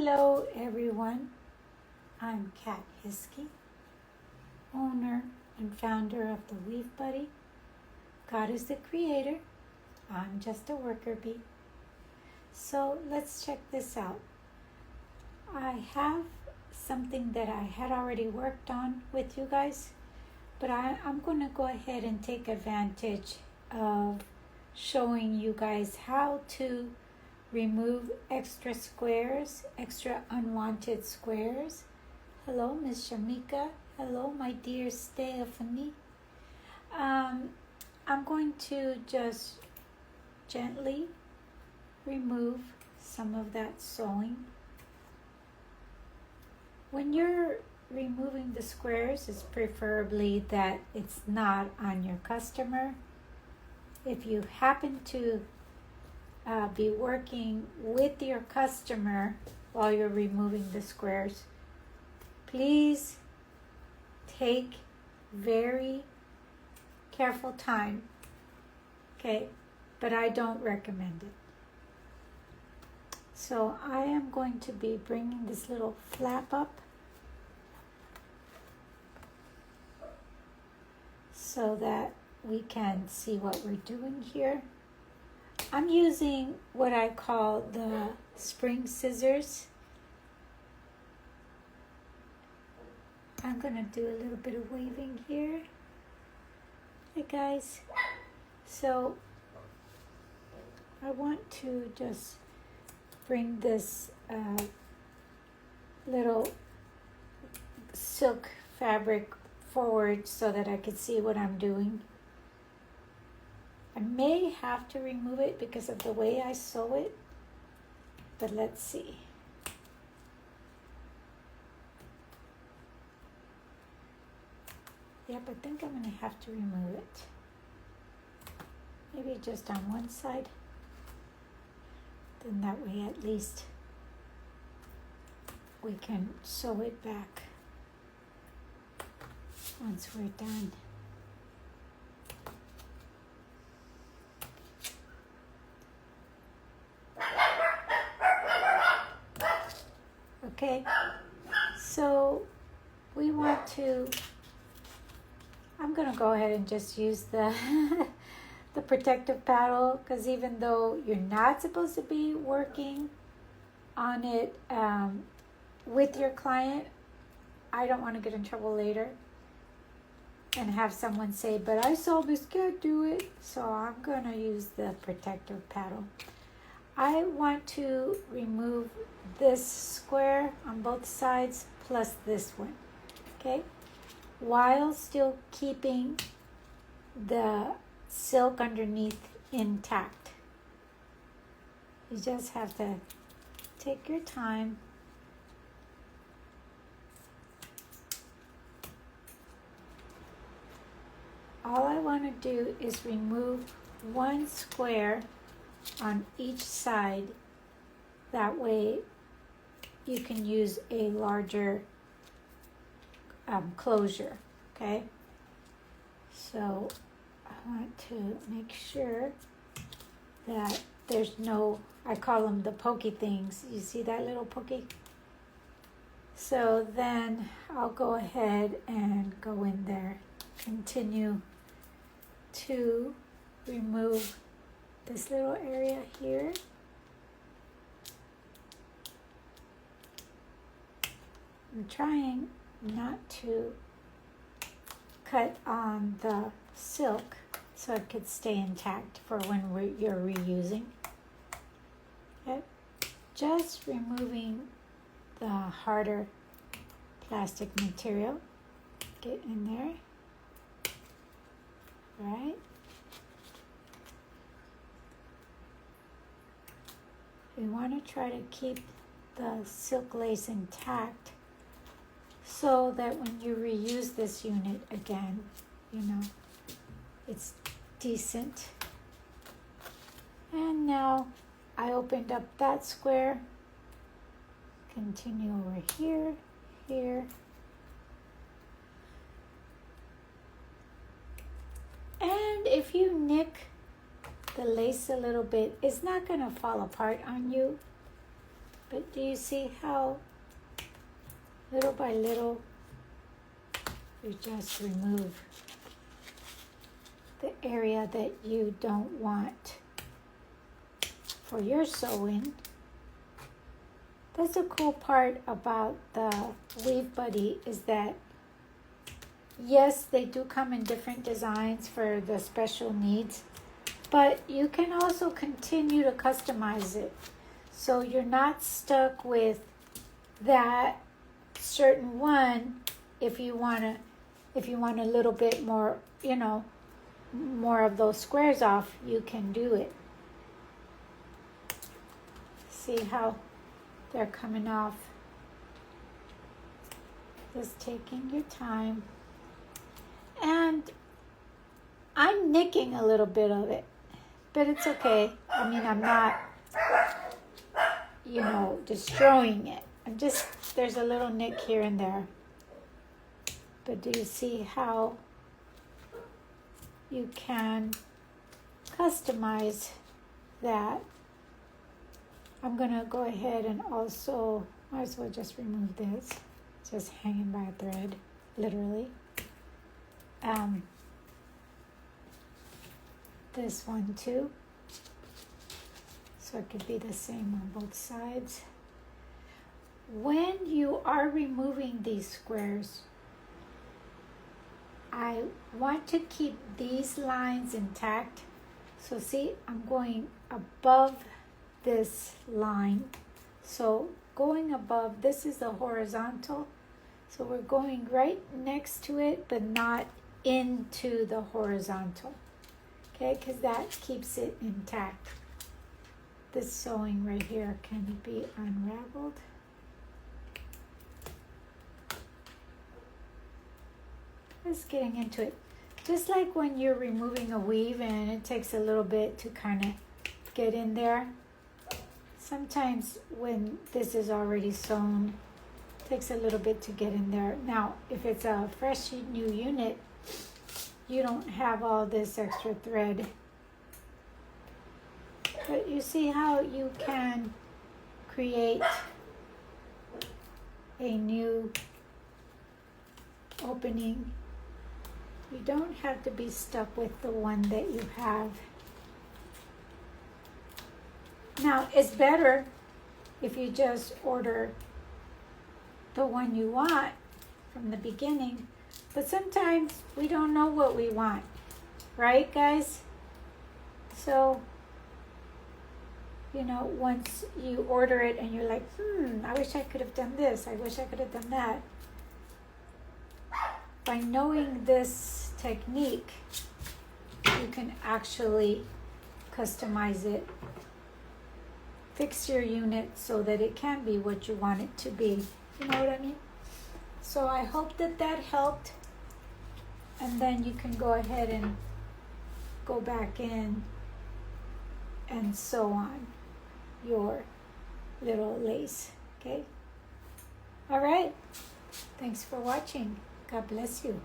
Hello everyone, I'm Kat Hiskey, owner and founder of the Weave Buddy. God is the creator, I'm just a worker bee. So let's check this out. I have something that I had already worked on with you guys, but I'm going to go ahead and take advantage of showing you guys how to remove extra squares, extra unwanted squares. Hello, Miss Shamika. Hello, my dear Stephanie. I'm going to just gently remove some of that sewing. When you're removing the squares, it's preferably that it's not on your customer. If you happen to be working with your customer while you're removing the squares, please take very careful time, okay? But I don't recommend it. So I am going to be bringing this little flap up so that we can see what we're doing here. I'm using what I call the spring scissors. I'm going to do a little bit of waving here. Hey guys. So I want to just bring this little silk fabric forward so that I can see what I'm doing. I may have to remove it because of the way I sew it, but let's see. Yep, I think I'm going to have to remove it. Maybe just on one side. Then that way at least we can sew it back once we're done. Okay, so we want to, I'm going to go ahead and just use the the protective paddle, because even though you're not supposed to be working on it with your client, I don't want to get in trouble later and have someone say, but I saw this cat do it. So I'm going to use the protective paddle. I want to remove this square on both sides plus this one, okay? While still keeping the silk underneath intact. You just have to take your time. All I want to do is remove one square on each side. That way you can use a larger closure, okay? So I want to make sure that there's no, I call them the pokey things. You see that little pokey? So then I'll go ahead and go in there, continue to remove this little area here. I'm trying not to cut on the silk so it could stay intact for when you're reusing. Okay. Just removing the harder plastic material. Get in there. Right. We want to try to keep the silk lace intact so that when you reuse this unit again, you know, it's decent. And now I opened up that square. Continue over here, here. And if you nick the lace a little bit, it's not going to fall apart on you. But do you see how little by little you just remove the area that you don't want for your sewing? That's a cool part about the Weave Buddy is that yes, they do come in different designs for the special needs, but you can also continue to customize it. So you're not stuck with that certain one if you want a little bit more, more of those squares off, you can do it. See how they're coming off. Just taking your time. And I'm nicking a little bit of it, but it's okay. I mean, I'm not, destroying it. There's a little nick here and there. But do you see how you can customize that? I'm going to go ahead and also, might as well just remove this. It's just hanging by a thread, literally. This one too. So it could be the same on both sides. When you are removing these squares, I want to keep these lines intact. So see, I'm going above this line. So going above, this is the horizontal. So we're going right next to it, but not into the horizontal. Okay, because that keeps it intact. This sewing right here can be unraveled. Just getting into it. Just like when you're removing a weave and it takes a little bit to kind of get in there. Sometimes when this is already sewn, it takes a little bit to get in there. Now, if it's a fresh new unit, you don't have all this extra thread. But you see how you can create a new opening. You don't have to be stuck with the one that you have. Now, it's better if you just order the one you want from the beginning. But sometimes we don't know what we want. Right, guys? So, once you order it and you're like, I wish I could have done this. I wish I could have done that. By knowing this technique, you can actually customize it. Fix your unit so that it can be what you want it to be. You know what I mean? So I hope that helped. And then you can go ahead and go back in and sew on your little lace. Okay? All right. Thanks for watching. God bless you.